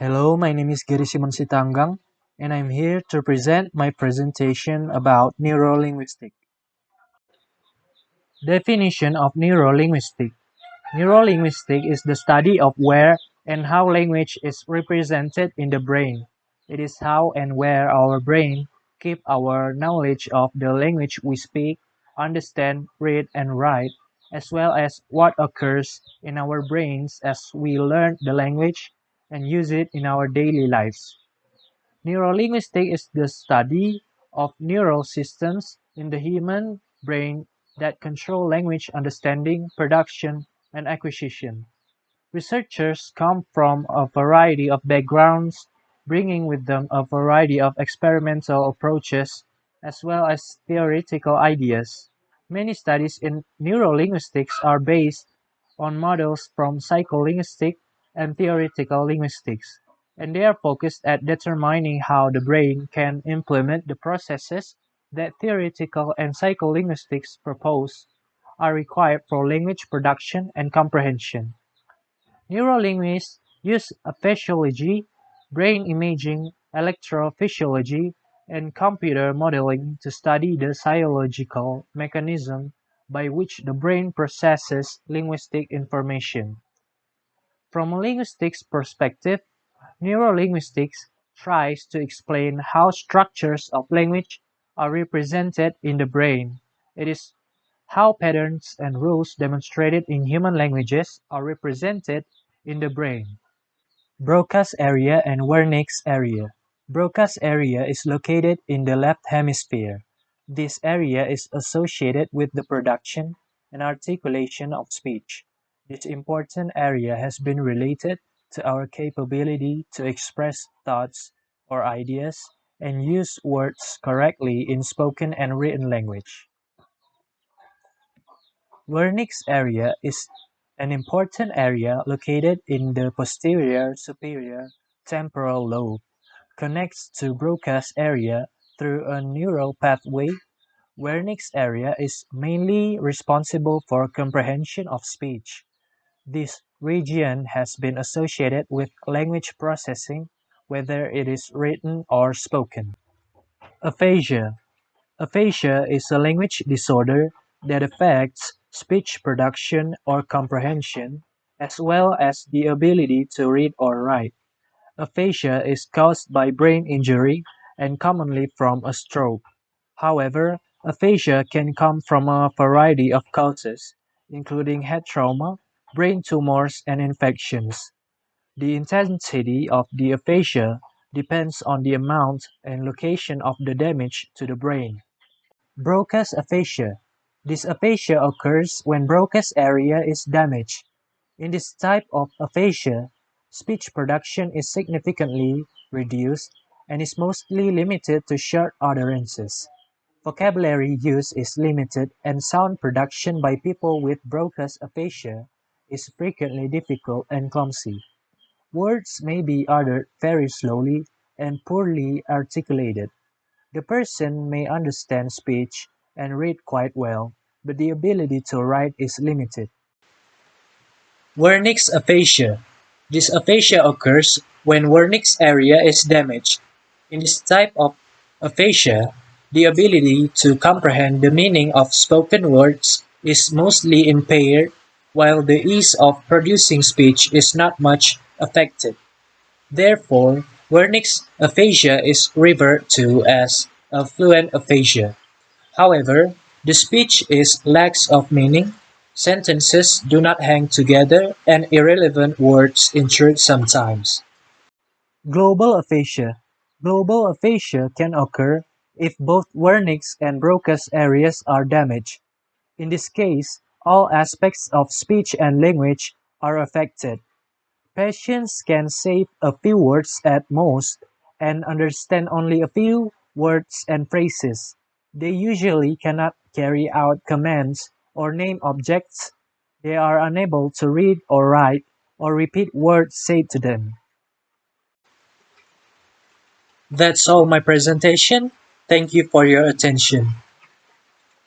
Hello, my name is Sitanggang, and I'm here to present my presentation about neurolinguistic. Definition of neurolinguistic. Neurolinguistic is the study of where and how language is represented in the brain. It is how and where our brain keep our knowledge of the language we speak, understand, read, and write, as well as what occurs in our brains as we learn the language and use it in our daily lives. Neurolinguistics is the study of neural systems in the human brain that control language understanding, production, and acquisition. Researchers come from a variety of backgrounds, bringing with them a variety of experimental approaches as well as theoretical ideas. Many studies in neurolinguistics are based on models from psycholinguistic and theoretical linguistics, and they are focused at determining how the brain can implement the processes that theoretical and psycholinguistics propose are required for language production and comprehension. Neurolinguists use physiology, brain imaging, electrophysiology, and computer modeling to study the physiological mechanism by which the brain processes linguistic information. From a linguistics perspective, neurolinguistics tries to explain how structures of language are represented in the brain. It is how patterns and rules demonstrated in human languages are represented in the brain. Broca's area and Wernicke's area. Broca's area is located in the left hemisphere. This area is associated with the production and articulation of speech. This important area has been related to our capability to express thoughts or ideas and use words correctly in spoken and written language. Wernicke's area is an important area located in the posterior superior temporal lobe, connects to Broca's area through a neural pathway. Wernicke's area is mainly responsible for comprehension of speech. This region has been associated with language processing, whether it is written or spoken. Aphasia. Aphasia is a language disorder that affects speech production or comprehension, as well as the ability to read or write. Aphasia is caused by brain injury and commonly from a stroke. However, aphasia can come from a variety of causes, including head trauma, brain tumors, and infections. The intensity of the aphasia depends on the amount and location of the damage to the brain. Broca's aphasia. This aphasia occurs when Broca's area is damaged. In this type of aphasia, speech production is significantly reduced and is mostly limited to short utterances. Vocabulary use is limited and sound production by people with Broca's aphasia is frequently difficult and clumsy. Words may be uttered very slowly and poorly articulated. The person may understand speech and read quite well, but the ability to write is limited. Wernicke's aphasia. This aphasia occurs when Wernicke's area is damaged. In this type of aphasia, the ability to comprehend the meaning of spoken words is mostly impaired, while the ease of producing speech is not much affected. Therefore, Wernicke's aphasia is referred to as a fluent aphasia. However, the speech is lacks of meaning, sentences do not hang together, and irrelevant words intrude sometimes. Global aphasia. Global aphasia can occur if both Wernicke's and Broca's areas are damaged. In this case, all aspects of speech and language are affected. Patients can say a few words at most and understand only a few words and phrases. They usually cannot carry out commands or name objects. They are unable to read or write or repeat words said to them. That's all my presentation. Thank you for your attention.